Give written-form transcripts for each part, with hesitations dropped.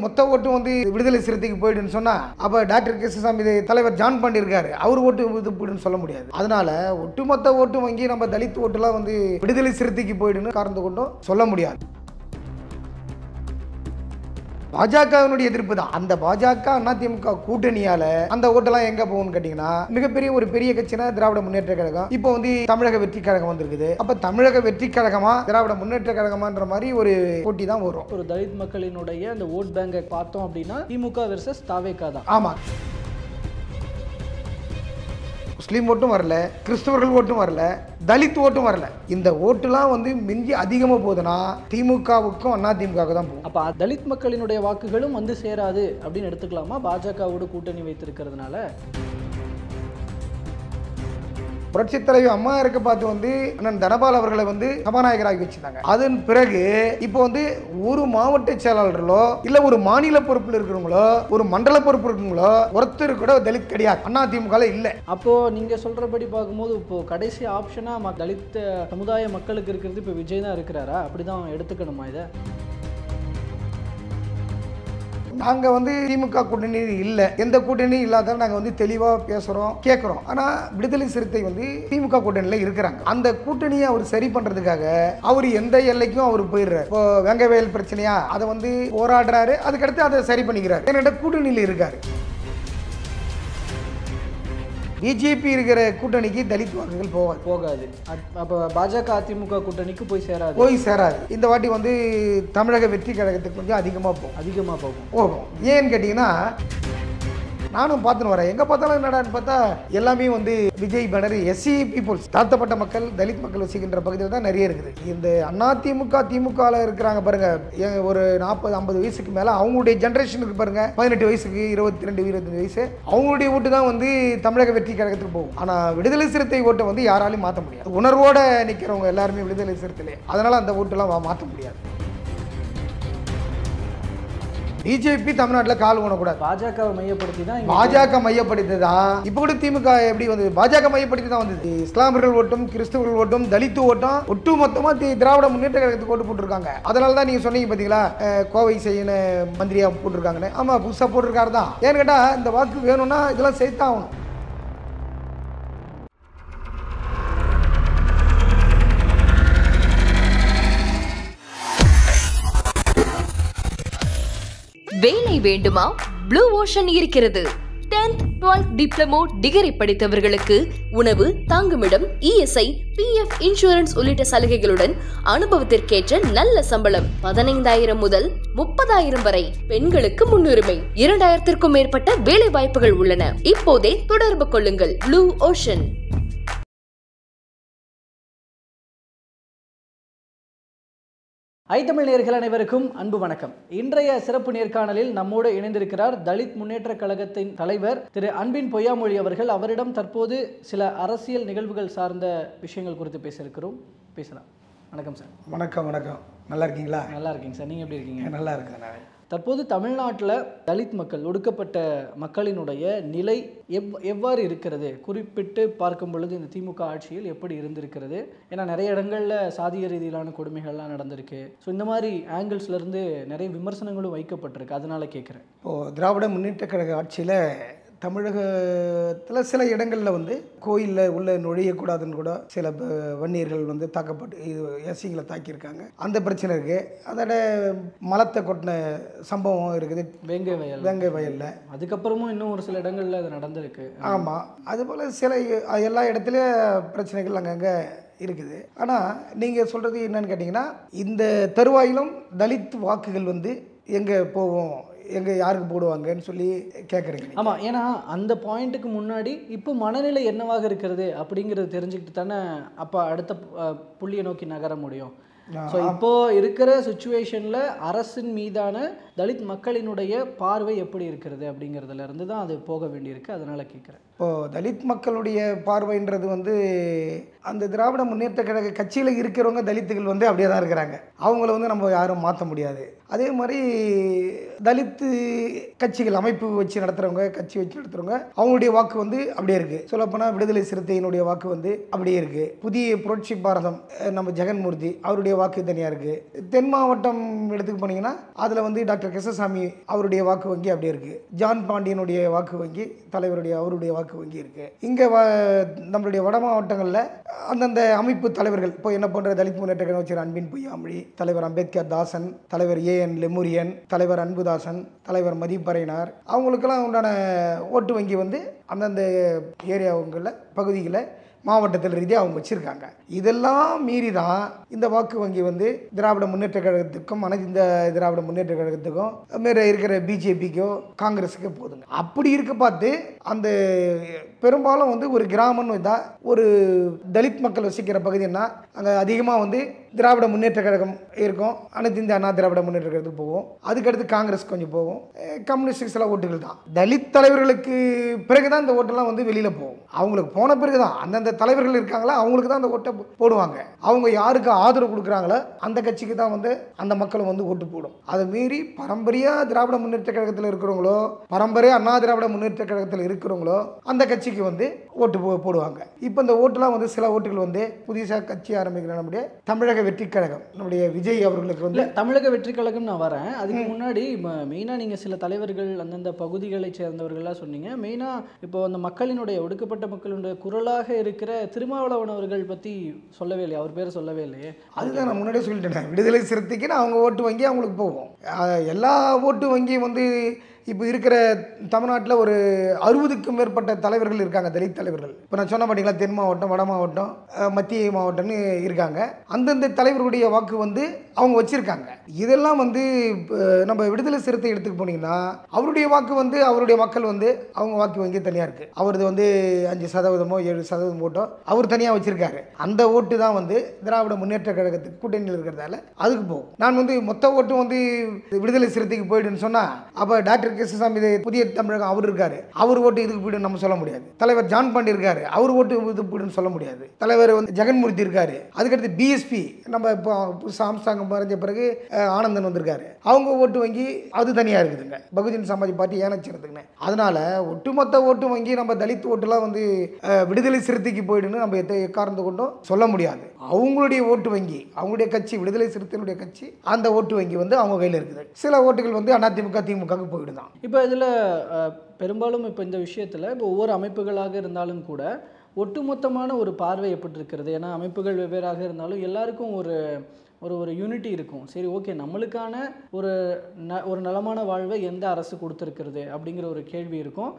மொத்த ஓட்டும் வந்து விடுதலை சிறுத்தைக்கு போயிடுன்னு சொன்னா அப்ப டாக்டர் கிருஷ்ணசாமி தலைவர் ஜான் பாண்டி இருக்காரு, அவர் ஓட்டு இது போயிடுன்னு சொல்ல முடியாது. அதனால ஒட்டுமொத்த ஓட்டு வங்கி நம்ம தலித் ஓட்டுலாம் வந்து விடுதலை சிறுத்தைக்கு போயிடுன்னு காரணத்தை கொண்டும் சொல்ல முடியாது. பாஜகவினுடைய எதிர்ப்பு தான். அந்த பாஜக அதிமுக கூட்டணியால அந்த ஓட்டெல்லாம் எங்க போகும்னு கேட்டீங்கன்னா, மிகப்பெரிய ஒரு பெரிய கட்சினா திராவிட முன்னேற்ற கழகம். இப்போ வந்து தமிழக வெற்றி கழகம் வந்திருக்குது. அப்ப தமிழக வெற்றி கழகமா திராவிட முன்னேற்ற கழகமான்ற மாதிரி ஒரு போட்டி தான் வரும். ஒரு தலித் மக்களினுடைய அந்த ஓட் பேங்கை பார்த்தோம் அப்படின்னா திமுக வெர்சஸ் தாவேகா தான். ஆமா, முஸ்லீம் ஓட்டும் வரல, கிறிஸ்தவர்கள் ஓட்டும் வரல, தலித் ஓட்டும் வரல. இந்த ஓட்டுலாம் வந்து மிஞ்சி அதிகமாக போகுதுன்னா திமுகவுக்கும் அதிமுகவுக்கு தான் போகும். அப்போ தலித் மக்களினுடைய வாக்குகளும் வந்து சேராது அப்படின்னு எடுத்துக்கலாமா பாஜகவோடு கூட்டணி வைத்திருக்கிறதுனால? புரட்சித் தலைவி அம்மா இருக்க பார்த்து வந்து அண்ணன் தனபால் அவர்களை வந்து சபாநாயகராகி வச்சிருந்தாங்க. அதன் பிறகு இப்போ வந்து ஒரு மாவட்ட செயலாளர்களோ இல்ல ஒரு மாநில பொறுப்பில் இருக்கிறவங்களோ ஒரு மண்டல பொறுப்பு இருக்கிறவங்களோ ஒருத்தர் கூட தலித் கிடையாது அதிமுக இல்ல. அப்போ நீங்க சொல்றபடி பார்க்கும்போது இப்போ கடைசி ஆப்ஷனா தலித் சமுதாய மக்களுக்கு இருக்கிறது இப்போ விஜய் தான் இருக்கிறாரா? அப்படிதான் எடுத்துக்கணுமா இதை? நாங்கள் வந்து திமுக கூட்டணி இல்லை, எந்த கூட்டணியும் இல்லாத நாங்கள் வந்து தெளிவாக பேசுகிறோம் கேட்குறோம். ஆனால் விடுதலை சிறுத்தை வந்து திமுக கூட்டணியில் இருக்கிறாங்க. அந்த கூட்டணியை அவர் சரி பண்ணுறதுக்காக அவர் எந்த எல்லைக்கும் அவர் போயிடுறாரு. இப்போ வெங்கவேல் பிரச்சனையா அதை வந்து போராடுறாரு, அதுக்கடுத்து அதை சரி பண்ணிக்கிறாரு. என்னோட கூட்டணியில் இருக்காரு. பிஜேபி இருக்கிற கூட்டணிக்கு தலித் வாக்குகள் போகாது. அப்போ பாஜக அதிமுக கூட்டணிக்கு போய் சேராது. இந்த வாட்டி வந்து தமிழக வெற்றி கழகத்துக்கு கொஞ்சம் அதிகமாக போகும். ஏன்னு கேட்டீங்கன்னா, நானும் பார்த்துன்னு வரேன், எங்கே பார்த்தாலும் என்னடான்னு பார்த்தா எல்லாமே வந்து விஜய் பேனர் எஸ்சி பீப்புள்ஸ், தாழ்த்தப்பட்ட மக்கள், தலித் மக்கள் வசிக்கின்ற பகுதியில் தான் நிறைய இருக்குது. இந்த அதிமுக திமுகவில் இருக்கிறாங்க பாருங்க, ஒரு 40-50 வயசுக்கு மேலே அவங்களுடைய ஜென்ரேஷனுக்கு பாருங்க, 18 வயசுக்கு 22-25 வயசு, அவங்களுடைய ஓட்டு தான் வந்து தமிழக வெற்றி கழகத்துக்கு போகும். ஆனால் விடுதலை சிறுத்தை ஓட்டை வந்து யாராலையும் மாற்ற முடியாது. உணர்வோட நிற்கிறவங்க எல்லாருமே விடுதலை சிறுத்தையிலே, அதனால அந்த ஓட்டெல்லாம் மாற்ற முடியாது. பிஜேபி தமிழ்நாட்டில் கால் ஊனக்கூடாது. பாஜக மையப்படுத்தி தான் இப்போ கூட திமுக எப்படி வந்து பாஜக மையப்படுத்தி தான் வந்தது. இஸ்லாமியர்கள் ஓட்டும், கிறிஸ்தவர்கள் ஓட்டும், தலித்து ஓட்டும் ஒட்டு மொத்தமாக திராவிட முன்னேற்ற கழகத்துக்கு ஓட்டு போட்டிருக்காங்க. அதனால தான் நீங்கள் சொன்னீங்க பார்த்தீங்களா, கோவை செய்யன மந்திரியா போட்டிருக்காங்கன்னு. ஆமாம், புதுசாக போட்டிருக்காரு தான். ஏன்னு கேட்டால் இந்த வாக்கு வேணும்னா இதெல்லாம் சேர்த்தான் ஆகணும். வேலை வேண்டுமா? ப்ளூ ஓஷன் இருக்கிறது. 10th 12th டிப்ளமோ டிகிரி படித்தவர்களுக்கு உணவு, தங்குமிடம், இஎஸ்ஐ, பிஎஃப், இன்சூரன்ஸ் உள்ளிட்ட சலுகைகளுடன் அனுபவத்திற்கேற்ற நல்ல சம்பளம் 15,000 முதல் 30,000 வரை. பெண்களுக்கு முன்னுரிமை. 2,000க்கும் மேற்பட்ட வேலை வாய்ப்புகள் உள்ளன. இப்போதே தொடர்பு கொள்ளுங்கள். Blue ocean. ஐத்தமிழ் நேயர்கள் அனைவருக்கும் அன்பு வணக்கம். இன்றைய சிறப்பு நேர்காணலில் நம்மோடு இணைந்திருக்கிறார் தலித் முன்னேற்ற கழகத்தின் தலைவர் திரு அன்பின் பொய்யாமொழி அவர்கள். அவரிடம் தற்போது சில அரசியல் நிகழ்வுகள் சார்ந்த விஷயங்கள் குறித்து பேசலாம். வணக்கம் சார். வணக்கம். நல்லா இருக்கீங்களா? நல்லா இருக்கீங்க சார். நீங்கள் எப்படி இருக்கீங்க? நல்லா இருக்கேன். தற்போது தமிழ்நாட்டில் தலித் மக்கள், ஒடுக்கப்பட்ட மக்களினுடைய நிலை எவ்வாறு இருக்கிறது? குறிப்பிட்டு பார்க்கும் பொழுது இந்த திமுக ஆட்சியில் எப்படி இருந்திருக்கிறது? ஏன்னா நிறைய இடங்களில் சாதிய ரீதியிலான கொடுமைகள்லாம் நடந்திருக்கு. ஸோ இந்த மாதிரி ஆங்கிள்ஸ்லேருந்து நிறைய விமர்சனங்களும் வைக்கப்பட்டிருக்கு. அதனால கேட்குறேன். இப்போது திராவிட முன்னேற்ற கழக ஆட்சியில் தமிழகத்தில் சில இடங்களில் வந்து கோயிலில் உள்ள நுழையக்கூடாதுன்னு கூட சில வன்னியர்கள் வந்து தாக்கப்பட்டு எஸ்சிங்களை தாக்கியிருக்காங்க. அந்த பிரச்சனை இருக்குது. அதோட மலத்தை கொட்டின சம்பவம் இருக்குது வேங்கை வயலில். அதுக்கப்புறமும் இன்னும் ஒரு சில இடங்களில் அது நடந்திருக்கு. ஆமாம், அதுபோல் சில எல்லா இடத்துலையும் பிரச்சனைகள் அங்கங்கே இருக்குது. ஆனால் நீங்கள் சொல்கிறது என்னன்னு கேட்டிங்கன்னா, இந்த தருவாயிலும் தலித் வாக்குகள் வந்து எங்கே போவோம், எங்கே யாருக்கு போடுவாங்கன்னு சொல்லி கேட்குறீங்க. ஆமாம், ஏன்னா அந்த பாயிண்ட்டுக்கு முன்னாடி இப்போ மனநிலை என்னவாக இருக்கிறது அப்படிங்கிறது தெரிஞ்சுக்கிட்டு தானே அப்போ அடுத்த புள்ளியை நோக்கி நகர முடியும். ஸோ இப்போ இருக்கிற சுச்சுவேஷனில் அரசின் மீதான தலித் மக்களினுடைய பார்வை எப்படி இருக்கிறது அப்படிங்கிறதுல இருந்து தான் அது போக வேண்டியிருக்கு. அதனால் கேட்குறேன். இப்போது தலித் மக்களுடைய பார்வைன்றது வந்து அந்த திராவிட முன்னேற்ற கழக கட்சியில் இருக்கிறவங்க தலித்துகள் வந்து அப்படியே தான் இருக்கிறாங்க. அவங்கள வந்து நம்ம யாரும் மாற்ற முடியாது. அதே மாதிரி தலித்து கட்சிகள் அமைப்பு வச்சு நடத்துகிறவங்க, கட்சி வச்சு நடத்துகிறவங்க, அவங்களுடைய வாக்கு வந்து அப்படியே இருக்குது. சொல்லப்போனால் விடுதலை சிறுத்தையினுடைய வாக்கு வந்து அப்படியே இருக்குது. புதிய புரட்சி பாரதம் நம்ம ஜெகன்மூர்த்தி அவருடைய வாக்கு தனியாக இருக்குது. தென் மாவட்டம் எடுத்துக்கு போனீங்கன்னா அதில் வந்து டாக்டர் டாக்டர் கிருஷ்ணசாமி அவருடைய வாக்கு வங்கி அப்படி இருக்குது. ஜான் பாண்டியனுடைய வாக்கு வங்கி அவருடைய வாக்கு வங்கி இருக்குது. இங்கே நம்மளுடைய வட மாவட்டங்களில் அந்தந்த அமைப்பு தலைவர்கள் இப்போ என்ன போன்ற தலித் முன்னேற்ற கழகம் வச்சு அன்பின் பொய்யாமொழி, தலைவர் அம்பேத்கர் தாசன், தலைவர் ஏஎன் லெமுரியன், தலைவர் அன்புதாசன், தலைவர் மதிப்பறையினார், அவங்களுக்கெல்லாம் உண்டான ஓட்டு வங்கி வந்து அந்தந்த ஏரியாவுங்களில் பகுதிகளில் மாவட்டத்தில் ரீதியாக அவங்க வச்சுருக்காங்க. இதெல்லாம் மீறி தான் இந்த வாக்கு வங்கி வந்து திராவிட முன்னேற்ற கழகத்துக்கும் இந்த திராவிட முன்னேற்ற கழகத்துக்கும் மேலே இருக்கிற பிஜேபிக்கோ காங்கிரஸுக்கோ போதுங்க. அப்படி இருக்க பார்த்து அந்த பெரும்பாலும் வந்து ஒரு கிராமம்னு இதாக ஒரு தலித் மக்கள் வசிக்கிற பகுதின்னா அங்கே அதிகமாக வந்து திராவிட முன்னேற்ற கழகம் இருக்கும். அனைத்து இந்திய அண்ணா திராவிட முன்னேற்ற கழகத்துக்கு போகும். அதுக்கடுத்து காங்கிரஸ் கொஞ்சம் போகும். கம்யூனிஸ்ட் சில ஓட்டுகள் தான். தலித் தலைவர்களுக்கு பிறகு தான் இந்த ஓட்டெல்லாம் வந்து வெளியில் போகும். அவங்களுக்கு போன பிறகு தான் அந்தந்த தலைவர்கள் இருக்காங்களா அவங்களுக்கு தான் அந்த ஓட்டை போடுவாங்க. அவங்க யாருக்கு ஆதரவு கொடுக்குறாங்களோ அந்த கட்சிக்கு தான் வந்து அந்த மக்களும் வந்து ஓட்டு போடும். அதை மீறி பரம்பரையாக திராவிட முன்னேற்ற கழகத்தில் இருக்கிறவங்களோ, பரம்பரையாக அண்ணா திராவிட முன்னேற்ற கழகத்தில் இருக்கிறவங்களோ அந்த கட்சிக்கு வந்து ஓட்டு போடுவாங்க. இப்போ இந்த ஓட்டுலாம் வந்து சில ஓட்டுகள் வந்து புதுசாக கட்சி ஆரம்பிக்கிற நம்முடைய தமிழக வெற்றி கழகம், நம்முடைய விஜய் அவர்களுக்கு வந்து தமிழக வெற்றி கழகம் நான் வரேன். அதுக்கு முன்னாடி மெயினாக நீங்கள் சில தலைவர்கள் அந்தந்த பகுதிகளை சேர்ந்தவர்கள்லாம் சொன்னீங்க. மெயினாக இப்போ அந்த மக்களினுடைய ஒடுக்கப்பட்ட மக்களுடைய குரலாக இருக்கிற திருமாவளவன் அவர்கள் பற்றி சொல்லவே இல்லையா? அவர் பேர் சொல்லவே இல்லையே. அதுதான் நான் முன்னாடியே சொல்லிட்டேன். விடுதலை சிறுத்தைக்குன்னு அவங்க ஓட்டு வங்கி அவங்களுக்கு போகும். எல்லா ஓட்டு வங்கியும் வந்து இப்போ இருக்கிற தமிழ்நாட்டில் ஒரு 60க்கும் மேற்பட்ட தலைவர்கள் இருக்காங்க, தலித் தலைவர்கள். இப்போ நான் சொன்ன பார்த்தீங்களா, தென் மாவட்டம், வட மாவட்டம், மத்திய மாவட்டம்னு இருக்காங்க. அந்தந்த தலைவர்களுடைய வாக்கு வந்து அவங்க வச்சுருக்காங்க. இதெல்லாம் வந்து நம்ம விடுதலை சிறுத்தை எடுத்துக்க போனீங்கன்னா அவருடைய வாக்கு வந்து அவருடைய மக்கள் வந்து அவங்க வாக்கு வங்கி தனியாக இருக்குது. அவரது வந்து 5% 7% ஓட்டோ அவர் தனியாக வச்சுருக்காரு. அந்த ஓட்டு தான் வந்து திராவிட முன்னேற்ற கழகத்துக்கு கூட்டணியில் இருக்கிறதால அதுக்கு போகும். நான் வந்து மொத்த ஓட்டும் வந்து விடுதலை சிறுத்தைக்கு போயிடுன்னு சொன்னால் அப்போ டாக்டர் கிருஷ்ணசாமி புதிய தமிழகம் அவர் இருக்காரு, அவர் ஓட்டு இதுக்கு போய்ட்டு நம்ம சொல்ல முடியாது. தலைவர் ஜான் பாண்டி இருக்காரு, அவர் ஓட்டு இதுக்கு போய்ட்டுன்னு சொல்ல முடியாது. தலைவர் வந்து ஜெகன்மூர்த்தி இருக்காரு, அதுக்கடுத்து பிஎஸ்பி நம்ம இப்போ சாம்சாங் மறைஞ்ச பிறகு ஆனந்தன் வந்திருக்காரு, அவங்க ஓட்டு வங்கி அது தனியாக இருக்குதுங்க. பகுஜன் சமாஜ் பார்ட்டி ஏனச்சிருந்துங்க. அதனால ஒட்டுமொத்த ஓட்டு வங்கி நம்ம தலித் ஓட்டுலாம் வந்து விடுதலை சிறுத்தைக்கு போயிடுன்னு நம்ம எக்காரணத்தை கொண்டும் சொல்ல முடியாது. அவங்களுடைய ஓட்டு வங்கி, அவங்களுடைய கட்சி, விடுதலை சிறுத்தைகளுடைய கட்சி, அந்த ஓட்டு வங்கி வந்து அவங்க கையில் இருக்குது. சில ஓட்டுகள் வந்து அதிமுக திமுகவுக்கு போயிடுதான். இப்போ இதில் பெரும்பாலும் இப்போ இந்த விஷயத்தில் இப்போ ஒவ்வொரு அமைப்புகளாக இருந்தாலும் கூட ஒட்டுமொத்தமான ஒரு பார்வை எப்படி இருக்கிறது? ஏன்னா அமைப்புகள் வெவ்வேறாக இருந்தாலும் எல்லாருக்கும் ஒரு ஒரு யூனிட்டி இருக்கும். சரி, ஓகே, நம்மளுக்கான ஒரு நலமான வாழ்வை எந்த அரசு கொடுத்துருக்கிறது அப்படிங்கிற ஒரு கேள்வி இருக்கும்.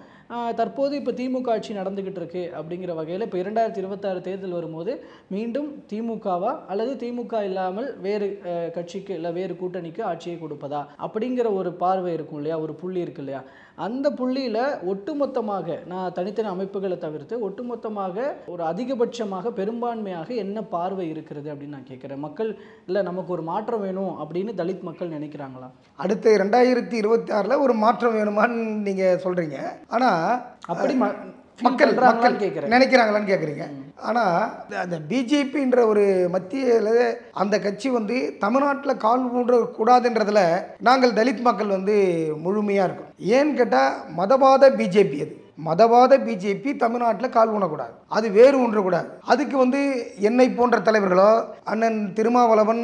தற்போது இப்போ திமுக ஆட்சி நடந்துக்கிட்டு இருக்கு அப்படிங்கிற வகையில் இப்போ 2026 தேர்தல் வரும்போது மீண்டும் திமுகவா அல்லது திமுக இல்லாமல் வேறு கட்சிக்கு இல்லை வேறு கூட்டணிக்கு ஆட்சியை கொடுப்பதா அப்படிங்கிற ஒரு பார்வை இருக்கும் இல்லையா, ஒரு புள்ளி இருக்கு இல்லையா? அந்த புள்ளியில் ஒட்டுமொத்தமாக நான் தனித்தனி அமைப்புகளை தவிர்த்து ஒட்டுமொத்தமாக ஒரு அதிகபட்சமாக பெரும்பான்மையாக என்ன பார்வை இருக்கிறது அப்படின்னு நான் கேட்குறேன். மக்கள் இல்லை நமக்கு ஒரு மாற்றம் வேணும் அப்படின்னு தலித் மக்கள் நினைக்கிறாங்களா? அடுத்த 2026 ஒரு மாற்றம் வேணுமான்னு நீங்கள் சொல்கிறீங்க. ஆனால் அப்படி மக்கள் நினைக்கிறாங்களான்னு கேட்குறீங்க. ஆனால் அந்த பிஜேபின்ற ஒரு மத்தியில் அந்த கட்சி வந்து தமிழ்நாட்டில் கால் ஊன்ற கூடாதுன்றதுல நாங்கள் தலித் மக்கள் வந்து முழுமையாக இருக்கும். ஏன்னு கேட்டால் மதவாத பிஜேபி, அது மதவாத பிஜேபி தமிழ்நாட்டில் கால் ஊனக்கூடாது, அது வேறு ஊன்றக்கூடாது. அதுக்கு வந்து என்னை போன்ற தலைவர்களோ, அண்ணன் திருமாவளவன்,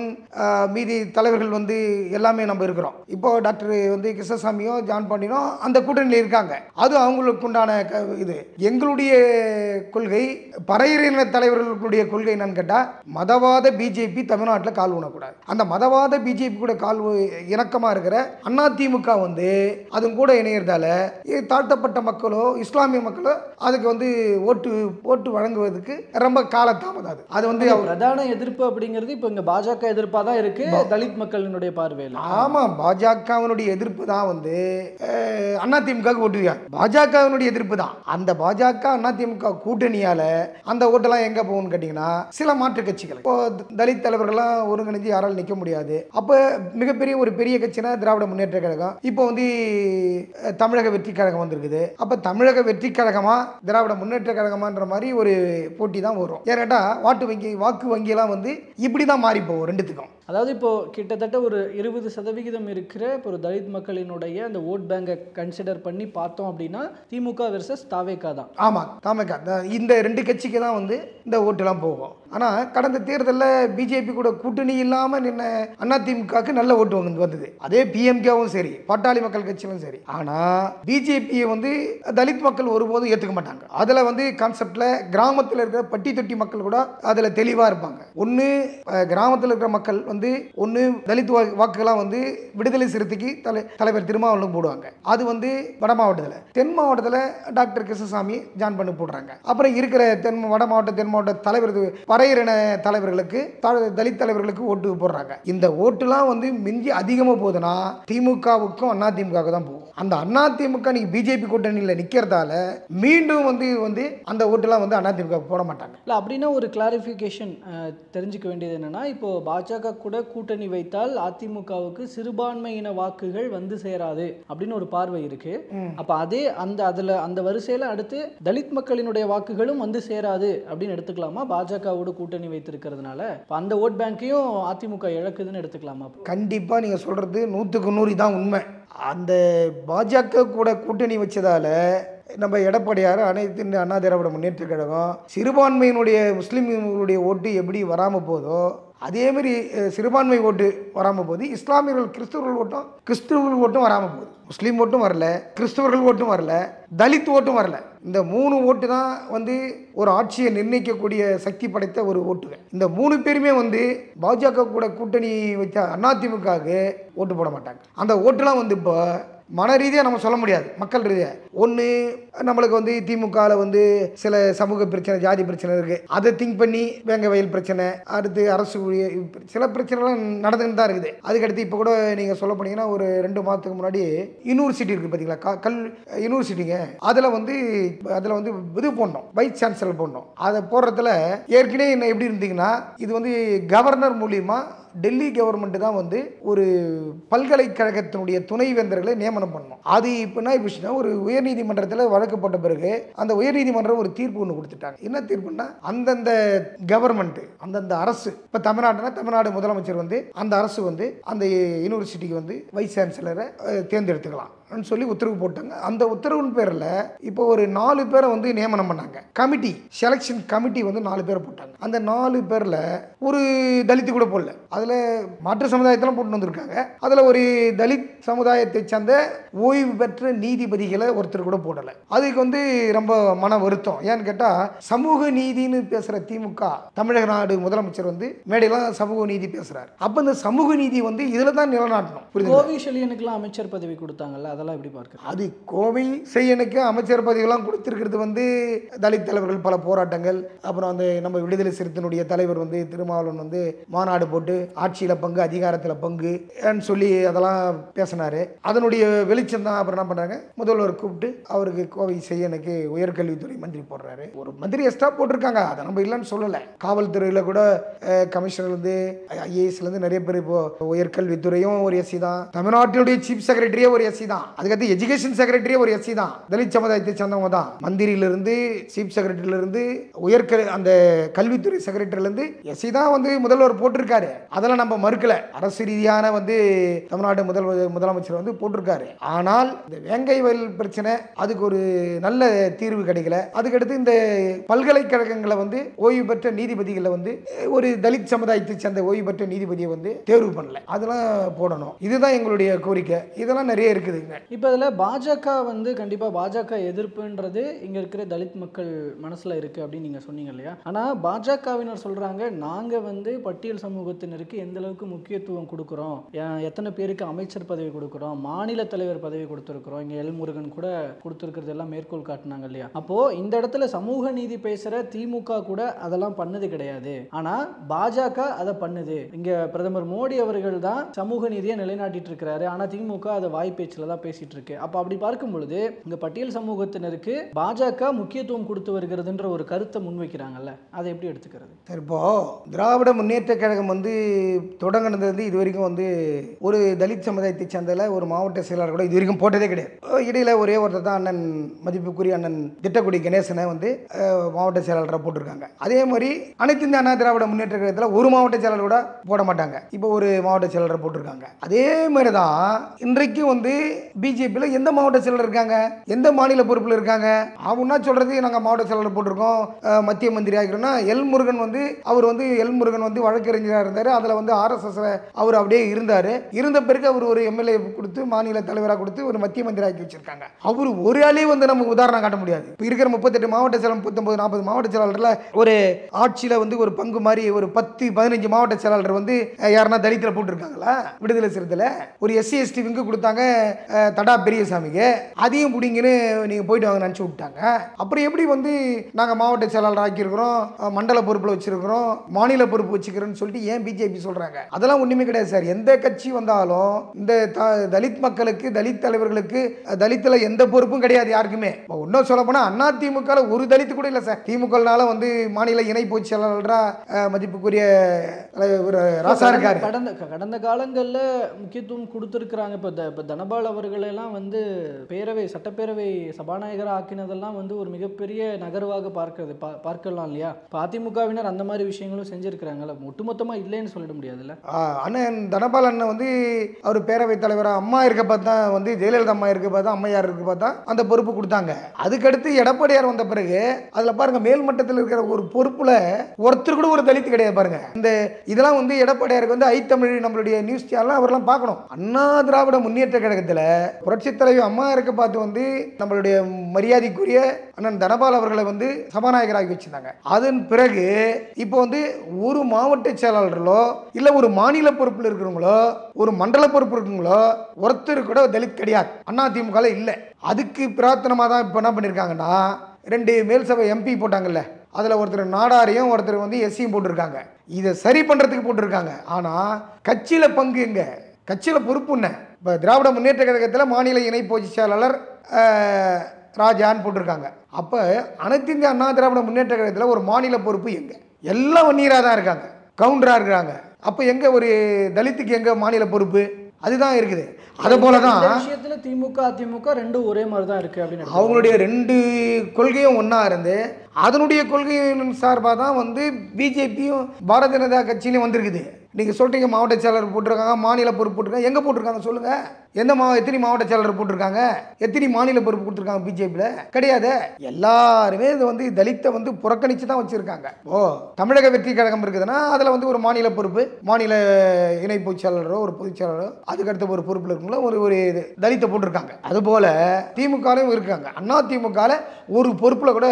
மீதி தலைவர்கள் வந்து எல்லாமே நம்ம இருக்கிறோம். இப்போ டாக்டர் வந்து கிருஷ்ணசாமியோ ஜான் பாண்டியனோ அந்த கூட்டணியில் இருக்காங்க. அது அவங்களுக்கு உண்டான இது. எங்களுடைய கொள்கை, பறையறின தலைவர்களுடைய கொள்கை என்னன்னு கேட்டால் மதவாத பிஜேபி தமிழ்நாட்டில் கால் ஊனக்கூடாது. அந்த மதவாத பிஜேபி கூட கால் இணக்கமாக இருக்கிற அதிமுக வந்து அது கூட இணையறதால தாழ்த்தப்பட்ட மக்களோ இஸ்லாமிய மக்களோ அதுக்கு வந்து ஓட்டு வழங்குவதற்கு ரொம்ப காலதாமதம். அது வந்து பிரதான எதிர்ப்பு அப்படிங்கிறது இப்போ இங்கே பாஜக எதிர்ப்பாக தான் இருக்கு தலித் மக்களினுடைய பார்வையில். ஆமாம், பாஜகவினுடைய எதிர்ப்பு தான் வந்து அதிமுக ஓட்டுவாங்க. பாஜகவினுடைய எதிர்ப்பு தான். அந்த பாஜக அதிமுக கூட்டணியால் அந்த ஓட்டெல்லாம் எங்கே போகும்னு கேட்டிங்கன்னா சில மாற்று கட்சிகள், இப்போ தலித் தலைவர்கள்லாம் ஒருங்கிணைஞ்சு யாரால் நிற்க முடியாது. அப்போ மிகப்பெரிய ஒரு பெரிய கட்சினா திராவிட முன்னேற்ற கழகம், இப்போ வந்து தமிழக வெற்றி கழகம் வந்திருக்குது. அப்போ தமிழக வெற்றி கழகமா திராவிட முன்னேற்ற கழகமான்ற மாதிரி மாதிரி ஒரு போட்டி தான் வரும். ஏன்னாட்டா வாக்கு வங்கியெல்லாம் வந்து இப்படி தான் மாறி போகும் ரெண்டுத்துக்கும். அதாவது இப்போ கிட்டத்தட்ட ஒரு 20% இருக்கிற இப்போ ஒரு தலித் மக்களினுடைய அந்த ஓட் பேங்கை கன்சிடர் பண்ணி பார்த்தோம் அப்படின்னா திமுக வெர்சஸ் தாவேகா தான். ஆமாம், தாவேகா இந்த 2 கட்சிக்கு தான் வந்து இந்த ஓட்டுலாம் போகும். ஆனால் கடந்த தேர்தலில் பிஜேபி கூட கூட்டணி இல்லாமல் நின்ன அதிமுகவுக்கு நல்ல ஓட்டு வந்தது. அதே பிஎம்கேவும் சரி, பாட்டாளி மக்கள் கட்சியும் சரி. ஆனால் பிஜேபியை வந்து தலித் மக்கள் ஒருபோதும் ஏற்றுக்க மாட்டாங்க. அதில் வந்து கான்செப்டில் கிராமத்தில் இருக்கிற பட்டி தொட்டி மக்கள் கூட அதில் தெளிவாக இருப்பாங்க. ஒன்று கிராமத்தில் இருக்கிற மக்கள் வந்து ஒன்று தலித் வாக்குகளாக வந்து விடுதலை சிறுத்தைக்கு தலைவர் திருமாவளவன் போடுவாங்க. அது வந்து வட மாவட்டத்தில். தென் மாவட்டத்தில் டாக்டர் கிருஷ்ணசாமி ஜான் பண்ணி போடுறாங்க. அப்புறம் இருக்கிற வட மாவட்ட தென் மாவட்ட தலைவர் பறையரின தலைவர்களுக்கு தலித் தலைவர்களுக்கு ஓட்டு போடுறாங்க. இந்த ஓட்டுலாம் வந்து மிஞ்சி அதிகமாக போகுதுன்னா திமுகவுக்கும் அதிமுக தான் போகும். அந்த அதிமுக நீங்க பிஜேபி கூட்டணியில் நிற்கிறதால மீண்டும் வந்து அந்த ஓட்டுலாம் வந்து அதிமுக போட மாட்டாங்க. இல்லை அப்படின்னா ஒரு கிளாரிஃபிகேஷன் தெரிஞ்சுக்க வேண்டியது என்னன்னா, இப்போ பாஜக கூட கூட்டணி வைத்தால் அதிமுகவுக்கு சிறுபான்மையின வாக்குகள் வந்து சேராது அப்படின்னு ஒரு பார்வை இருக்கு. அப்ப அதே அந்த வரிசையில அடுத்து தலித் மக்களினுடைய வாக்குகளும் வந்து சேராது அப்படின்னு எடுத்துக்கலாமா? பாஜகவோட கூட்டணி வைத்திருக்கிறதுனால அந்த ஓட் பேங்கையும் அதிமுக இழக்குதுன்னு எடுத்துக்கலாமா? கண்டிப்பா நீங்க சொல்றது 100க்கு 100 தான் உண்மை. அந்த பாஜக கூட கூட்டணி வச்சதால நம்ம எடப்பாடியார் அனைத்து அண்ணா திராவிட முன்னேற்ற கழகம் சிறுபான்மையினுடைய முஸ்லீம்களுடைய ஓட்டு எப்படி வராமல் போதோ அதேமாரி சிறுபான்மை ஓட்டு வராமல் போகுது. இஸ்லாமியர்கள் கிறிஸ்தவர்கள் ஓட்டும் வராமல் போகுது. முஸ்லீம் ஓட்டும் வரல, கிறிஸ்தவர்கள் ஓட்டும் வரல, தலித் ஓட்டும் வரல. இந்த 3 ஓட்டு தான் வந்து ஒரு ஆட்சியை நிர்ணயிக்கக்கூடிய சக்தி படைத்த ஒரு ஓட்டுகள். இந்த 3 பேருமே வந்து பாஜக கூட கூட்டணி வச்ச அதிமுகவுக்கு ஓட்டு போட மாட்டாங்க. அந்த ஓட்டுலாம் வந்து இப்போ மன ரீதியாக நம்ம சொல்ல முடியாது, மக்கள் ரீதியாக. ஒன்று நம்மளுக்கு வந்து திமுகவில் வந்து சில சமூக பிரச்சனை, ஜாதி பிரச்சனை இருக்குது, அதை திங்க் பண்ணி வேங்க வயல் பிரச்சனை, அடுத்து அரசு சில பிரச்சனைலாம் நடந்துன்னு தான் இருக்குது. அதுக்கடுத்து இப்போ கூட நீங்கள் சொல்ல போனீங்கன்னா ஒரு 2 மாதத்துக்கு முன்னாடி யூனிவர்சிட்டி இருக்குது பார்த்தீங்களா, யூனிவர்சிட்டிங்க, அதில் வந்து இது போடணும், வைஸ் சான்சலர் போடணும். அதை போடுறதுல ஏற்கனவே என்ன எப்படி இருந்தீங்கன்னா, இது வந்து கவர்னர் மூலியமாக டெல்லி கவர்மெண்ட் தான் வந்து ஒரு பல்கலைக்கழகத்தினுடைய துணைவேந்தர்களை நியமனம் பண்ணணும். அது இப்போனா இப்போ ஒரு உயர்நீதிமன்றத்தில் வழக்கு போட்ட பிறகு அந்த உயர்நீதிமன்றம் ஒரு தீர்ப்பு ஒன்று கொடுத்துட்டாங்க. என்ன தீர்ப்புன்னா, அந்தந்த கவர்மெண்ட், அந்தந்த அரசு, இப்போ தமிழ்நாடு முதலமைச்சர் வந்து அந்த அரசு வந்து அந்த யூனிவர்சிட்டிக்கு வந்து வைஸ் சான்சலரை தேர்ந்தெடுத்துக்கலாம் சொல்லி உத்தரவு போட்டாங்க. அந்த உத்தரவின் பேரில் இப்போ ஒரு 4 பேரை வந்து நியமனம் பண்ணாங்க. கமிட்டி, செலெக்ஷன் கமிட்டி வந்து 4 பேரை போட்டாங்க. அந்த 4 பேரில் ஒரு தலித்து கூட போடல. அதில் மாற்று சமுதாயத்தெல்லாம் போட்டு வந்திருக்காங்க. அதில் ஒரு தலித் சமுதாயத்தை சேர்ந்த ஓய்வு பெற்ற நீதிபதிகளை ஒருத்தர் கூட போடலை. அதுக்கு வந்து ரொம்ப மன வருத்தம். ஏன்னு கேட்டால், சமூக நீதினு பேசுகிற திமுக தமிழக நாடு முதலமைச்சர் வந்து மேடையெல்லாம் சமூக நீதி பேசுகிறார். அப்போ இந்த சமூக நீதி வந்து இதில் தான் நிலநாட்டணும். கோவிஷெலியனுக்குலாம் அமைச்சர் பதவி கொடுத்தாங்கல்ல, அதெல்லாம் எப்படி பார்க்க? அது கோவை செய்யனுக்கு அமைச்சர் பதவியெல்லாம் கொடுத்திருக்கிறது வந்து தலித் தலைவர்கள் பல போராட்டங்கள், அப்புறம் அந்த நம்ம விடுதலை சிறுத்தையினுடைய தலைவர் வந்து திருமாவளவன் வந்து மாநாடு போட்டு ஆட்சியில் பங்கு, அதிகாரத்தில் பங்கு சொல்லி அதெல்லாம் பேசினாரு. அதனுடைய வெளிச்சம் தான். அப்புறம் என்ன பண்றாங்க, முதல்வர் கூப்பிட்டு அவருக்கு கோவை செய்யனுக்கு உயர்கல்வித்துறை மந்திரி போடுறாரு. ஒரு மந்திரி எக்ஸ்ட்ரா போட்டிருக்காங்க, அதை நம்ம இல்லைன்னு சொல்லலை. காவல்துறையில் கூட கமிஷனர் வந்து ஐஏஎஸ்லேருந்து நிறைய பேர் இப்போ உயர்கல்வித்துறையும் ஒரு எஸ்சி தான், தமிழ்நாட்டினுடைய சீஃப் செக்ரட்டரியே ஒரு எஸ்சி தான், அதுக்கடுத்து எஜுகேஷன் செக்ரட்டரியே ஒரு எஸ்சி தான், தலித் சமுதாயத்தை சேர்ந்தவங்க தான். மந்திரியிலிருந்து சீஃப் செக்ரட்டரியிலிருந்து அந்த கல்வித்துறை செக்ரட்டரியிலிருந்து எஸ்சி தான் வந்து முதல்வர் போட்டிருக்காரு. அதெல்லாம் நம்ம மறுக்கல. அரசு ரீதியான வந்து தமிழ்நாடு முதலமைச்சர் வந்து போட்டிருக்காரு. ஆனால் இந்த வேங்கை வயல் பிரச்சனை அதுக்கு ஒரு நல்ல தீர்வு கிடைக்கல. அதுக்கடுத்து இந்த பல்கலைக்கழகங்களை வந்து ஓய்வு பெற்ற நீதிபதிகளை வந்து ஒரு தலித் சமுதாயத்தை சேர்ந்த ஓய்வு பெற்ற நீதிபதியை வந்து தேர்வு பண்ணல. அதெல்லாம் போடணும். இதுதான் எங்களுடைய கோரிக்கை. இதெல்லாம் நிறைய இருக்குதுங்க. இப்போ இதில் பாஜக வந்து கண்டிப்பாக பாஜக எதிர்ப்புன்றது இங்கே இருக்கிற தலித் மக்கள் மனசில் இருக்குது அப்படின்னு நீங்கள் சொன்னீங்க இல்லையா? ஆனால் பாஜகவினர் சொல்கிறாங்க, நாங்கள் வந்து பட்டியல் சமூகத்தினருக்கு எந்த அளவுக்கு முக்கியத்துவம் கொடுக்குறோம், எத்தனை பேருக்கு அமைச்சர் பதவி கொடுக்குறோம், மாநில தலைவர் பதவி கொடுத்துருக்குறோம், இங்கே எல் முருகன் கூட கொடுத்துருக்கிறது எல்லாம் மேற்கோள் காட்டினாங்க இல்லையா? அப்போது இந்த இடத்துல சமூக நீதி பேசுகிற திமுக கூட அதெல்லாம் பண்ணது கிடையாது. ஆனால் பாஜக அதை பண்ணுது. இங்கே பிரதமர் மோடி அவர்கள் தான் சமூக நீதியை நிலைநாட்டிட்டு இருக்கிறாரு. ஆனால் திமுக அதை வாய்ப்பேச்சில் தான் பேசிட்டு இருக்கு. அப்போ அப்படி பார்க்கும் பொழுது இங்க பட்டியல் சமூகத்தினருக்கு பாஜக முக்கியத்துவம் கொடுத்து வருகிறதுன்ற ஒரு கருத்தை முன்வைக்கிறாங்கல்ல, அதை எப்படி எடுத்துக்கிறது? சரி, இப்போ திராவிட முன்னேற்ற கழகம் வந்து தொடங்கினது வந்து இது வரைக்கும் வந்து ஒரு தலித் சமுதாயத்தை சேர்ந்ததில் ஒரு மாவட்ட செயலாளர் கூட இது வரைக்கும் போட்டதே கிடையாது. இடையில ஒரே ஒருத்தர் தான் அண்ணன் மதிப்புக்குரிய அண்ணன் திட்டக்குடி கணேசனை வந்து மாவட்ட செயலாளராக போட்டிருக்காங்க. அதே மாதிரி அனைத்து இந்திய அண்ணா திராவிட முன்னேற்ற கழகத்தில் ஒரு மாவட்ட செயலாளர் கூட போட மாட்டாங்க. இப்போ ஒரு மாவட்ட செயலாளரை போட்டிருக்காங்க. அதே மாதிரி தான் இன்றைக்கு வந்து பிஜேபியில் எந்த மாவட்ட செயலர் இருக்காங்க, எந்த மாநில பொறுப்பில் இருக்காங்க. அவனா சொல்றது நாங்கள் மாவட்ட செயலாளர் போட்டிருக்கோம், மத்திய மந்திரி ஆகிறோம்னா எல் முருகன் வந்து அவர் வந்து எல் முருகன் வந்து வழக்கறிஞராக இருந்தார். அதில் வந்து ஆர்எஸ்எஸ் அவர் அப்படியே இருந்தார். இருந்த பிறகு அவர் ஒரு எம்எல்ஏ கொடுத்து மாநில தலைவராக கொடுத்து ஒரு மத்திய மந்திரி ஆக்கி வச்சிருக்காங்க. அவர் ஒரு ஆளே வந்து நமக்கு உதாரணம் காட்ட முடியாது. இப்போ இருக்கிற 38 மாவட்ட செயலர் 39-40 மாவட்ட செயலாளர்ல ஒரு ஆட்சியில் வந்து ஒரு பங்கு மாதிரி ஒரு 10-15 மாவட்ட செயலாளர் வந்து யாருன்னா தலித்தில் போட்டுருக்காங்களா? விடுதலை சிறுத்தையில் ஒரு எஸ்சி எஸ்டி விங்கு கொடுத்தாங்க தடா பெரியசாமிக்கு, அதையும் பிடிங்கன்னு நீங்கள் போயிட்டு வாங்க நினச்சி விட்டாங்க. அப்புறம் எப்படி வந்து நாங்கள் மாவட்ட செயலாளர் ஆக்கியிருக்கிறோம், மண்டல பொறுப்பில் வச்சிருக்கிறோம், மாநில பொறுப்பு வச்சுக்கிறோன்னு சொல்லிட்டு ஏன் பிஜேபி சொல்கிறாங்க? அதெல்லாம் ஒன்றுமே கிடையாது சார். எந்த கட்சி வந்தாலும் இந்த தலித் மக்களுக்கு, தலித் தலைவர்களுக்கு தலித்தில் எந்த பொறுப்பும் கிடையாது யாருக்குமே. இன்னும் சொல்ல போனால் அண்ணா திமுக ஒரு தலித்து கூட இல்லை சார். திமுகனால வந்து மாநில இணை பொதுச் செயலாளராக மதிப்புக்குரிய ராசா இருக்காரு. கடந்த காலங்களில் முக்கியத்துவம் கொடுத்துருக்குறாங்க. இப்போ தனபால் அவர்களெல்லாம் வந்து சட்டப்பேரவை சபாநாயகராக ஆக்கினதெல்லாம் வந்து ஒரு மிகப்பெரிய நகர்வாக பார்க்கலாம் இல்லையா? இப்போ அதிமுகவினர் அந்த மாதிரி விஷயங்களும் செஞ்சுருக்கிறாங்கல்ல, ஒட்டுமொத்தமாக இல்லைன்னு சொல்லிட முடியாதுல்ல. அண்ணன் தனபால் அண்ணன் வந்து அவர் பேரவைத் தலைவராக அம்மா இருக்க பார்த்தா வந்து ஜெயலலிதா அம்மா இருக்க பார்த்தா அம்மையார் இருக்க பார்த்தா அந்த பொறுப்பு கொடுத்தாங்க. அதுக்கடுத்து எடப்பாடியார் வந்த பிறகு அதில் பாருங்க மேல்மட்டத்தில் இருக்கிற ஒரு பொறுப்புல ஒருத்தர் கூட ஒரு தலித்து கிடையாது பாருங்க. இந்த இதெல்லாம் வந்து எடப்பாடியாருக்கு வந்து ஐத்தமிழ் நம்மளுடைய நியூஸ் சேனல் அவரெல்லாம் பார்க்கணும். அண்ணா திராவிட முன்னேற்ற கழகத்தில் புரட்சி தலைவி அம்மா இருக்க பார்த்து வந்து நம்மளுடைய மரியாதைக்குரிய அண்ணன் தனபால் அவர்களை வந்து சபாநாயகராகி வச்சிருந்தாங்க. அதன் பிறகு இப்போ வந்து ஒரு மாவட்ட செயலாளர்களோ இல்லை ஒரு மாநில பொறுப்பில் இருக்கிறவங்களோ ஒரு மண்டல பொறுப்பு இருக்குங்களோ ஒருத்தர் கூட தலித் கிடையாது அண்ணா திமுக இல்லை. அதுக்கு பிரார்த்தனமாக தான் இப்போ என்ன பண்ணியிருக்காங்கன்னா 2 மேல் சபை எம்பி போட்டாங்கல்ல, அதில் ஒருத்தர் நாடாரையும் ஒருத்தர் வந்து எஸ்சியும் போட்டிருக்காங்க. இதை சரி பண்ணுறதுக்கு போட்டிருக்காங்க. ஆனால் கட்சியில் பங்கு எங்க, கட்சியில் பொறுப்பு என்ன? இப்போ திராவிட முன்னேற்ற கழகத்தில் மாநில இணை பொதுச் செயலாளர் ராஜான்னு போட்டிருக்காங்க. அப்போ அனைத்து இந்திய அண்ணா திராவிட முன்னேற்ற கழகத்தில் ஒரு மாநில பொறுப்பு எங்க? எல்லாம் வன்னியராக தான் இருக்காங்க, கவுண்டராக இருக்கிறாங்க. அப்போ எங்கே ஒரு தலித்துக்கு எங்கே மாநில பொறுப்பு? அதுதான் இருக்குது. அது போல தான் விஷயத்துல திமுக அதிமுக ரெண்டும் ஒரே மாதிரி தான் இருக்கு அப்படின்னு அவங்களுடைய 2 கொள்கையும் ஒன்றா இருந்து அதனுடைய கொள்கையின் சார்பாக தான் வந்து பிஜேபியும் பாரதிய ஜனதா கட்சியிலையும் வந்திருக்குது. நீங்கள் சொல்கிறீங்க மாவட்ட செயலாளர் போட்டிருக்காங்க, மாநில பொறுப்பு போட்டிருக்காங்க. எங்கே போட்டிருக்காங்க சொல்லுங்கள்? எத்தனை மாவட்ட செயலாளர் போட்டிருக்காங்க? எத்தனை மாநில பொறுப்பு கொடுத்துருக்காங்க பிஜேபியில்? கிடையாது. எல்லாருமே இது வந்து தலித்தை வந்து புறக்கணித்து தான் வச்சுருக்காங்க. தமிழக வெற்றி கழகம் இருக்குதுன்னா அதில் வந்து ஒரு மாநில பொறுப்பு, மாநில இணை பொதுச் செயலாளரோ ஒரு பொதுச் செயலாளரோ அதுக்கடுத்த ஒரு பொறுப்பில் இருக்குங்களோ ஒரு தலித்தை போட்டிருக்காங்க. அதுபோல் திமுகலையும் இருக்காங்க. அண்ணா திமுகவில் ஒரு பொறுப்பில் கூட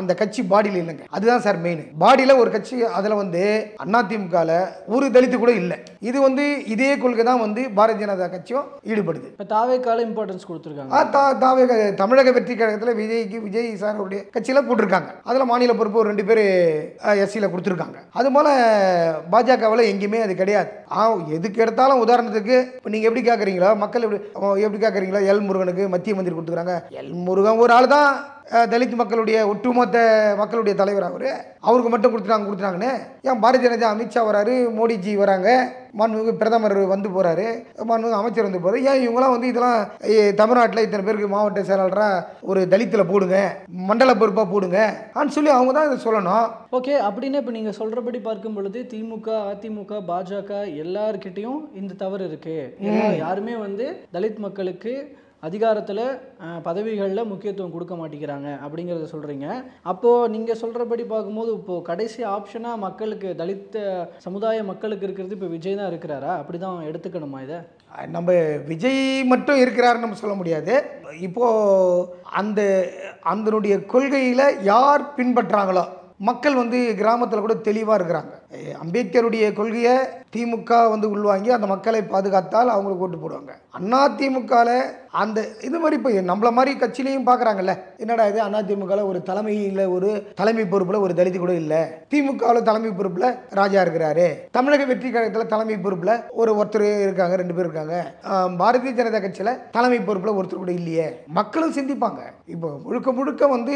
அந்த கட்சி பாடியில் இல்லைங்க. அதுதான் சார் மெயின். பாடியில் ஒரு கட்சி அதில் வந்து அண்ணா திமுகவில் ஒரு தலித்து கூட இல்லை. இது வந்து இதே கொள்கை தான் வந்து பாரதிய ஜனதா கட்சியும் ஈடுபடுது. இப்போ தாவேக்கால இம்பார்ட்டன்ஸ் கொடுத்துருக்காங்க. தமிழக வெற்றி கழகத்தில் விஜய் சாருடைய கட்சியில் போட்டிருக்காங்க. அதில் மாநில பொறுப்பு ஒரு 2 பேர் எஸ்சியில் கொடுத்துருக்காங்க. அதுபோல் பாஜகவில் எங்கேயுமே அது கிடையாது. எதுக்கு எடுத்தாலும் உதாரணத்துக்கு இப்போ நீங்கள் எப்படி கேட்குறீங்களோ மக்கள் எப்படி கேட்குறீங்களோ எல் முருகனுக்கு மத்திய மந்திரி கொடுத்துருக்காங்க. எல் முருகன் ஒரு ஆள் தான் தலித் மக்களுடைய ஒட்டுமொத்த மக்களுடைய தலைவர். அவருக்கு மட்டும் கொடுத்துட்டாங்கன்னு ஏன் பாரதிய ஜனதா அமித்ஷா வராரு, மோடிஜி வராங்க, மாண்புமிகு பிரதமர் வந்து போகிறாரு, மாண்புமிகு அமைச்சர் வந்து போகிறார். ஏன் இவங்களாம் வந்து இதெல்லாம் தமிழ்நாட்டில் இத்தனை பேருக்கு மாவட்ட செயலாளராக ஒரு தலித்தில் போடுங்க, மண்டல பொறுப்பாக போடுங்க அப்படின்னு சொல்லி அவங்க தான் இதை சொல்லணும். ஓகே, அப்படின்னு இப்போ நீங்கள் சொல்கிறபடி பார்க்கும் பொழுது திமுக அதிமுக பாஜக எல்லார்கிட்டையும் இந்த தவறு இருக்குது. யாருமே வந்து தலித் மக்களுக்கு அதிகாரத்தில் பதவிகளில் முக்கியத்துவம் கொடுக்க மாட்டேங்கிறாங்க அப்படிங்கிறத சொல்கிறீங்க. அப்போது நீங்கள் சொல்கிறபடி பார்க்கும்போது இப்போது கடைசி ஆப்ஷனாக மக்களுக்கு தலித் சமுதாய மக்களுக்கு இருக்கிறது இப்போ விஜய் தான் இருக்கிறாரா? அப்படி தான் எடுத்துக்கணுமா இதை? நம்ம விஜய் மட்டும் இருக்கிறாருன்னு நம்ம சொல்ல முடியாது. இப்போது அதனுடைய கொள்கையில் யார் பின்பற்றாங்களோ மக்கள் வந்து கிராமத்தில் கூட தெளிவாக இருக்கிறாங்க. அம்பேத்கருடைய கொள்கையை திமுக வந்து உள்வாங்கி அந்த மக்களை பாதுகாத்தால் அவங்களுக்கு ஓட்டு போடுவாங்க. அதிமுகவில் அந்த இது மாதிரி இப்போ நம்மள மாதிரி கட்சியிலையும் பார்க்குறாங்கல்ல, என்னடா இது அதிமுகவில் ஒரு தலைமை பொறுப்பில் ஒரு தலித்து கூட இல்லை, திமுகவில் தலைமை பொறுப்பில் ராஜா இருக்கிறாரு, தமிழக வெற்றி கழகத்தில் தலைமை பொறுப்பில் ஒருத்தர் இருக்காங்க, 2 பேர் இருக்காங்க, பாரதிய ஜனதா கட்சியில் தலைமை பொறுப்பில் ஒருத்தர் கூட இல்லையே. மக்களும் சிந்திப்பாங்க. இப்போ முழுக்க முழுக்க வந்து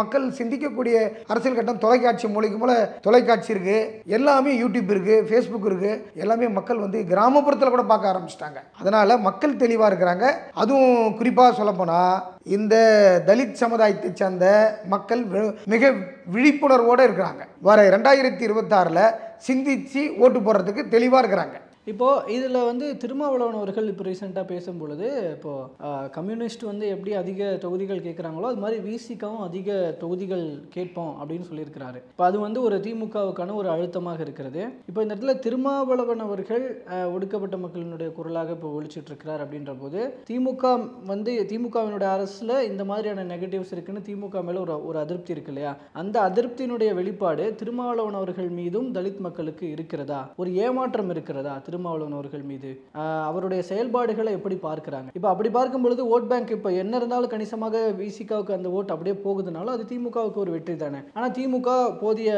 மக்கள் சிந்திக்கக்கூடிய அரசியல் கட்டம் தொலைக்காட்சி மூலிகை தொலைக்காட்சி இருக்கு, எல்லாமே யூடியூப் இருக்கு, ஃபேஸ்புக் இருக்கு, எல்லாமே மக்கள் வந்து கிராமப்புறத்தில் கூட பார்க்க ஆரம்பிச்சிட்டாங்க. அதனால மக்கள் தெளிவாக இருக்கிறாங்க. அதுவும் குறிப்பாக சொல்லப்போனால் இந்த தலித் சமுதாயத்தை சேர்ந்த மக்கள் மிக விழிப்புணர்வோடு இருக்கிறாங்க. வர 2026 சிந்திச்சு ஓட்டு போடுறதுக்கு தெளிவாக இருக்கிறாங்க. இப்போது இதில் வந்து திருமாவளவன் அவர்கள் இப்போ ரீசெண்டாக பேசும்பொழுது, இப்போது கம்யூனிஸ்ட் வந்து எப்படி அதிக தொகுதிகள் கேட்குறாங்களோ அது மாதிரி விசிகாவும் அதிக தொகுதிகள் கேட்போம் அப்படின்னு சொல்லியிருக்கிறாரு. இப்போ அது வந்து ஒரு திமுகவுக்கான ஒரு அழுத்தமாக இருக்கிறது. இப்போ இந்த இடத்துல திருமாவளவன் அவர்கள் ஒடுக்கப்பட்ட மக்களினுடைய குரலாக இப்போ ஒழிச்சிட்ருக்கிறார். அப்படின்ற போது திமுகவினுடைய அரசில் இந்த மாதிரியான நெகட்டிவ்ஸ் இருக்குன்னு திமுக மேலே ஒரு அதிருப்தி இருக்கு இல்லையா? அந்த அதிருப்தியினுடைய வெளிப்பாடு திருமாவளவன் அவர்கள் மீதும் தலித் மக்களுக்கு இருக்கிறதா? ஒரு ஏமாற்றம் இருக்கிறதா திருமாவளவன் அவர்கள் மீது? அவருடைய செயல்பாடுகளை எப்படி பார்க்கிறாங்க? இப்போ அப்படி பார்க்கும் பொழுது ஓட் பேங்க் இப்போ என்ன இருந்தாலும் கணிசமாக விசிகாவுக்கு அந்த ஓட் அப்படியே போகுதுனாலும் அது திமுகவுக்கு ஒரு வெற்றி தானே. ஆனால் திமுக போதிய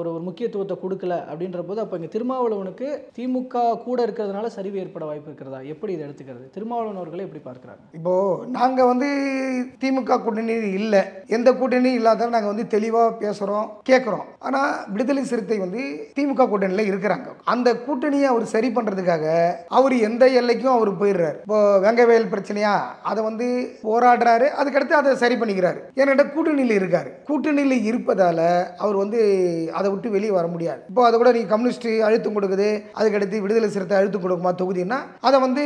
ஒரு முக்கியத்துவத்தை கொடுக்கல அப்படின்ற போது அப்போ இங்கே திருமாவளவனுக்கு திமுக கூட இருக்கிறதுனால சரிவு ஏற்பட வாய்ப்பு இருக்கிறதா? எப்படி இதை எடுத்துக்கிறது? திருமாவளவன் அவர்களை எப்படி பார்க்குறாங்க? இப்போ நாங்கள் வந்து திமுக கூட்டணி இல்லை, எந்த கூட்டணியும் இல்லாத நாங்கள் வந்து தெளிவாக பேசுகிறோம், கேட்குறோம். ஆனால் விடுதலை சிறுத்தை வந்து திமுக கூட்டணியில் இருக்கிறாங்க. அந்த கூட்டணியை அவர் சரி பண்ணுறதுக்காக அவர் எந்த எல்லைக்கும் அவர் போயிடுறாரு. இப்போ வெங்கவேல் பிரச்சனையா அதை வந்து போராடுறாரு, அதுக்கடுத்து அதை சரி பண்ணிக்கிறாரு. ஏன்னா கூட்டணியில் இருக்காரு. கூட்டணியில் இருப்பதால் அவர் வந்து அதை விட்டு வெளியே வர முடியாது. இப்போ அதை கூட நீங்கள் கம்யூனிஸ்ட் அழுத்தம் கொடுக்குது, அதுக்கடுத்து விடுதலை சிறுத்தை அழுத்தம் கொடுக்குமா தொகுதினா அதை வந்து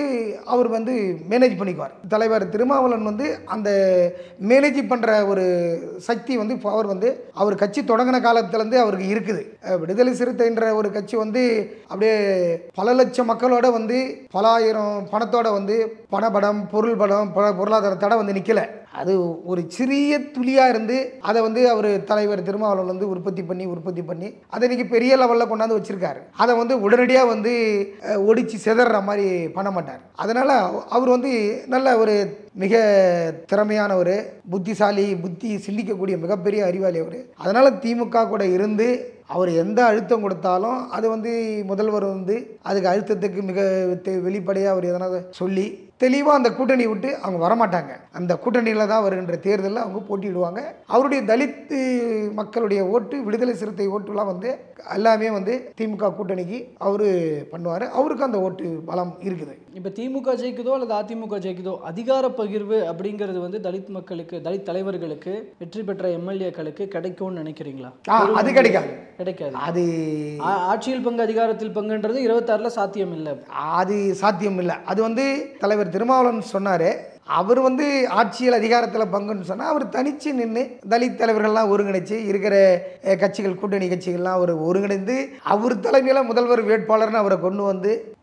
அவர் வந்து மேனேஜ் பண்ணிக்குவார். தலைவர் திருமாவளவன் வந்து அந்த மேனேஜ் பண்ணுற ஒரு சக்தி வந்து பவர் வந்து அவர் கட்சி தொடங்கின காலத்திலேருந்து அவருக்கு இருக்குது. விடுதலை சிறுத்தைன்ற ஒரு கட்சி வந்து அப்படியே பல லட்சம் மக்களோட வந்து பல ஆயிரம் பணத்தோட வந்து பணபடம் பொருளாதார தடை வந்து நிற்கல. அது ஒரு சிறிய துளியாக இருந்து அதை வந்து அவர் தலைவர் திருமாவளவன் வந்து உற்பத்தி பண்ணி அதை இன்னைக்கு பெரிய லெவலில் கொண்டாந்து வச்சிருக்காரு. அதை வந்து உடனடியாக வந்து ஒடிச்சு சிதற மாதிரி பண்ண மாட்டார். அதனால் அவர் வந்து நல்ல ஒரு மிக திறமையான ஒரு புத்தி சிந்திக்கக்கூடிய மிகப்பெரிய அறிவாளி அவர். அதனால் திமுக கூட இருந்து அவர் எந்த அழுத்தம் கொடுத்தாலும் அது வந்து முதல்வர் வந்து அதுக்கு அழுத்தத்துக்கு மிக வெளிப்படையாக அவர் எதனால் சொல்லி தெளிவாக அந்த கூட்டணி விட்டு அவங்க வரமாட்டாங்க. அந்த கூட்டணியில் தான் வருகின்ற தேர்தலில் அவங்க போட்டியிடுவாங்க. அவருடைய தலித் மக்களுடைய ஓட்டு, விடுதலை சிறுத்தை ஓட்டுலாம் வந்து எல்லாமே வந்து திமுக கூட்டணிக்கு அவர் பண்ணுவார். அவருக்கு அந்த ஓட்டு பலம் இருக்குது. இப்போ திமுக ஜெயிக்குதோ அல்லது அதிமுக ஜெயிக்குதோ அதிகார பகிர்வு அப்படிங்கிறது வந்து தலித் மக்களுக்கு, தலித் தலைவர்களுக்கு, வெற்றி பெற்ற எம்எல்ஏக்களுக்கு கிடைக்கும்னு நினைக்கிறீங்களா? அது கிடைக்காது. அது ஆட்சியில் பங்கு அதிகாரத்தில் பங்குன்றது 26 சாத்தியம் இல்லை. அது சாத்தியம் இல்லை. அது வந்து தலைவர் திருமாவளவன் சொன்னார். அவர் வந்து ஆட்சியில் அதிகாரத்தில் பங்குன்னு சொன்னால் அவர் தனித்து நின்று தலித் தலைவர்கள்லாம் ஒருங்கிணைச்சு இருக்கிற கட்சிகள், கூட்டணி கட்சிகள்லாம் அவர் ஒருங்கிணைந்து அவர் தலைமையில் முதல்வர் வேட்பாளர்னு அவரை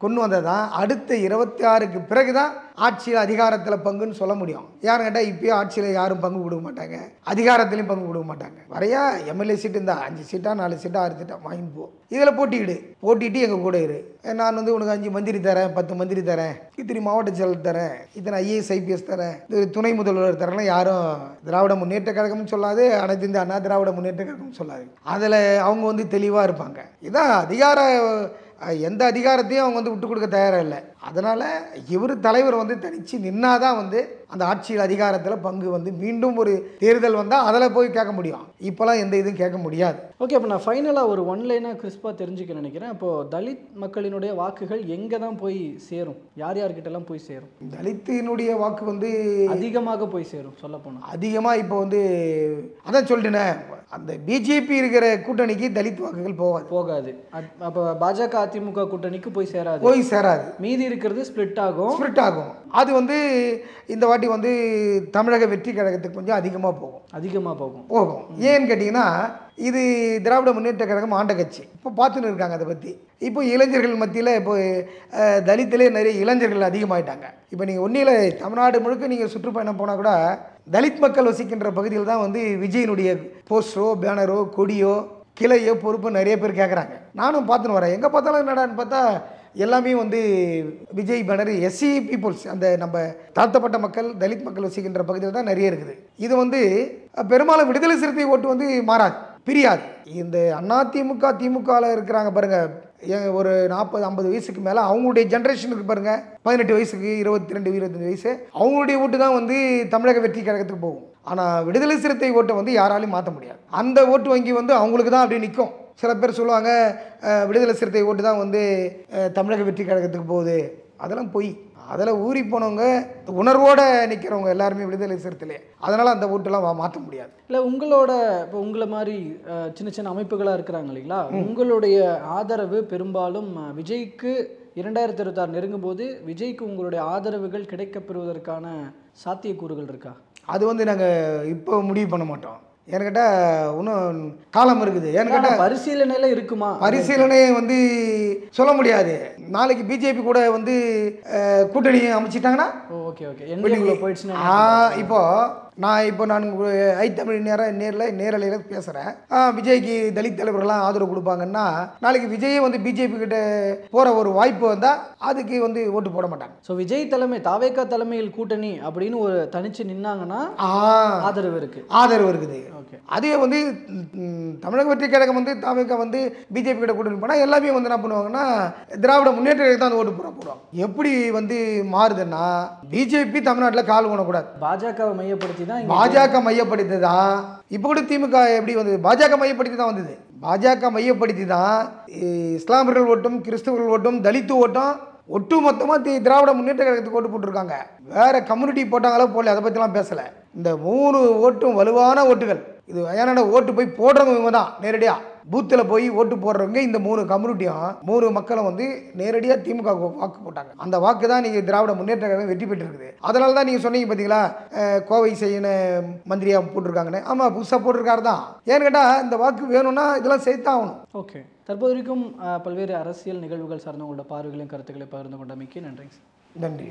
கொண்டு வந்ததான் அடுத்த 26க்கு பிறகு தான் ஆட்சியில் அதிகாரத்தில் பங்குன்னு சொல்ல முடியும். யாரும் கேட்டால் இப்போயே ஆட்சியில் யாரும் பங்கு கொடுக்க மாட்டாங்க, அதிகாரத்துலையும் பங்கு கொடுக்க மாட்டாங்க. வரையா எம்எல்ஏ சீட்டு இருந்தால் 5 சீட்டா 4 சீட்டா 6 சீட்டா வாங்கிட்டு போ, இதில் போட்டிட்டு எங்கள் கூட இரு, நான் வந்து உனக்கு 5 மந்திரி தரேன், 10 மந்திரி தரேன், இத்தனை மாவட்ட செயலர் தரேன், இத்தனை IAS IPS தரேன், துணை முதல்வர் தரேன். யாரும் திராவிட முன்னேற்ற கழகம்னு சொல்லாது, அனைத்து இந்த அண்ணா திராவிட முன்னேற்ற கழகம் சொல்லாது. அதில் அவங்க வந்து தெளிவாக இருப்பாங்க. இதான் எந்த அதிகாரத்தையும் அவங்க வந்து விட்டு கொடுக்க தயாராக இல்லை. அதனால் இவர் தலைவர் வந்து தனித்து நின்னாதான் வந்து அந்த ஆட்சியில் அதிகாரத்தில் பங்கு வந்து மீண்டும் ஒரு தேர்தல் வந்தால் அதில் போய் கேட்க முடியும். இப்போலாம் எந்த இதுவும் கேட்க முடியாது. ஓகே, அப்போ நான் ஃபைனலாக ஒரு ஒன்லைனாக கிறிஸ்பாக தெரிஞ்சுக்க நினைக்கிறேன். இப்போது தலித் மக்களினுடைய வாக்குகள் எங்கே தான் போய் சேரும்? யார்கிட்டலாம் போய் சேரும்? தலித்தினுடைய வாக்கு வந்து அதிகமாக போய் சேரும். சொல்லப்போனால் அதிகமாக இப்போ வந்து அதான் சொல்லிட்டேனே, அந்த பிஜேபி இருக்கிற கூட்டணிக்கு தலித் வாக்குகள் போகாது. அப்போ பாஜக அதிமுக கூட்டணிக்கு போய் சேராது. மீதி இருக்கிறது ஸ்பிளிட் ஆகும். அது வந்து இந்த வாட்டி வந்து தமிழக வெற்றி கழகத்துக்கு கொஞ்சம் அதிகமாக போகும். ஏன்னு கேட்டிங்கன்னா இது திராவிட முன்னேற்ற கழகம் ஆண்ட கட்சி. இப்போ பார்த்துன்னு இருக்காங்க அதை பற்றி. இப்போ இளைஞர்கள் மத்தியில் இப்போ தலித்திலே நிறைய இளைஞர்கள் அதிகமாகிட்டாங்க. இப்போ நீங்கள் ஒன்றில் தமிழ்நாடு முழுக்க நீங்கள் சுற்றுப்பயணம் போனால் கூட தலித் மக்கள் வசிக்கின்ற பகுதியில் தான் வந்து விஜயினுடைய போஸ்டரோ பேனரோ கொடியோ கிளையோ பொறுப்பு நிறைய பேர் கேட்குறாங்க. நானும் பார்த்துன்னு வரேன். எங்கே பார்த்தாலும் என்னடான்னு பார்த்தா எல்லாமே வந்து விஜய் பேனர் எஸ்சி பீப்புள்ஸ், அந்த நம்ம தாழ்த்தப்பட்ட மக்கள் தலித் மக்கள் வசிக்கின்ற பகுதியில் தான் நிறைய இருக்குது. இது வந்து பெரும்பாலும் விடுதலை சிறுத்தை ஓட்டு வந்து மாறாது, பிரியாது. இந்த அதிமுக திமுகவில் இருக்கிறாங்க பாருங்கள், ஒரு 40-50 வயசுக்கு மேலே அவங்களுடைய ஜென்ரேஷனுக்கு பாருங்கள், 18 வயசுக்கு 22-25 வயசு, அவங்களுடைய ஓட்டு தான் வந்து தமிழக வெற்றி கழகத்துக்கு போகும். ஆனால் விடுதலை சிறுத்தை ஓட்டை வந்து யாராலையும் மாற்ற முடியாது. அந்த ஓட்டு வங்கி வந்து அவங்களுக்கு தான் அப்படியே நிற்கும். சில பேர் சொல்லுவாங்க விடுதலை சிறுத்தை ஓட்டு தான் வந்து தமிழக வெற்றி கழகத்துக்கு போகுது. அதெல்லாம் பொய். அதில் ஊறி போனவங்க உணர்வோடு நிற்கிறவங்க எல்லாருமே விடுதலை சிறுத்தையிலே, அதனால் அந்த ஓட்டெல்லாம் மாற்ற முடியாது. இல்லை உங்களோட இப்போ உங்களை மாதிரி சின்ன சின்ன அமைப்புகளாக இருக்கிறாங்க இல்லைங்களா, உங்களுடைய ஆதரவு பெரும்பாலும் விஜய்க்கு 2026 நெருங்கும் போது விஜய்க்கு உங்களுடைய ஆதரவுகள் கிடைக்கப்பெறுவதற்கான சாத்தியக்கூறுகள் இருக்கா? அது வந்து நாங்கள் இப்போ முடிவு பண்ண மாட்டோம். ஏன்னு கேட்டால் இன்னும் காலம் இருக்குது. ஏன்னு கேட்டால் பரிசீலனையில் இருக்குமா? பரிசீலனை வந்து சொல்ல முடியாது. நாளைக்கு பிஜேபி கூட வந்து கூட்டணி அமைச்சிட்டாங்கன்னா ஓகே ஓகே என்டிஏக்குள்ள போயிடுச்சுன்னா இப்போ நான் ஐத்தமிழ் நேரலையில் பேசுகிறேன். விஜய்க்கு தலித் தலைவர்கள்லாம் ஆதரவு கொடுப்பாங்கன்னா நாளைக்கு விஜயே வந்து பிஜேபி கிட்ட போகிற ஒரு வாய்ப்பு வந்தால் அதுக்கு வந்து ஓட்டு போட மாட்டாங்க. ஸோ விஜய் தலைமை தாவேகா தலைமையில் கூட்டணி அப்படின்னு ஒரு தனிச்சு நின்னாங்கன்னா ஆதரவு இருக்குது. ஓகே, அதே வந்து தமிழக வெற்றி கழகம் வந்து தாவேகா வந்து பிஜேபி கிட்ட கூட்டணி போனால் எல்லாமே வந்து என்ன பண்ணுவாங்கன்னா திராவிட முன்னேற்ற கழகத்துக்கு தான் ஓட்டு போடுவாங்க. எப்படி வந்து மாறுதுன்னா பிஜேபி தமிழ்நாட்டில் கால் ஊனக்கூடாது. பாஜகவை மையப்படுத்தி பாஜக மையப்படுத்தி தான் இப்போ கூட திமுக எப்படி வந்தது? பாஜக மையப்படுத்தி தான் வந்தது. பாஜக மையப்படுத்தி தான் இஸ்லாமியர்கள் ஓட்டும் கிறிஸ்தவர்கள் ஓட்டும் தலித்து ஓட்டும் ஒட்டு மொத்தமாக திராவிட முன்னேற்ற கழகத்துக்கு ஓட்டு போட்டிருக்காங்க. வேற கம்யூனிட்டி போட்டாங்களோ போடல, அதை பற்றிலாம் பேசலை. இந்த 3 ஓட்டும் வலுவான ஓட்டுகள். இது ஏன்னா ஓட்டு போய் போடுறவங்க இவங்க தான் நேரடியாக பூத்தில் போய் ஓட்டு போடுறவங்க. இந்த 3 கம்யூனிட்டியும் 3 மக்களும் வந்து நேரடியாக திமுக வாக்கு போட்டாங்க. அந்த வாக்கு தான் நீங்கள் திராவிட முன்னேற்ற கழகம் வெற்றி பெற்றிருக்குது. அதனால தான் நீங்கள் சொன்னீங்க பார்த்தீங்களா, கோவை செய்யன மந்திரியாக போட்டிருக்காங்கன்னு. ஆமாம், புதுசாக போட்டிருக்காரு தான். ஏன்னு கேட்டால் இந்த வாக்கு வேணும்னா இதெல்லாம் சேர்த்தான் ஆகணும். ஓகே, தற்போது வரைக்கும் பல்வேறு அரசியல் நிகழ்வுகள் சார்ந்த உங்களோட பார்வைகளையும் கருத்துக்களை பகிர்ந்து கொண்டமைக்கு நன்றி. நன்றி.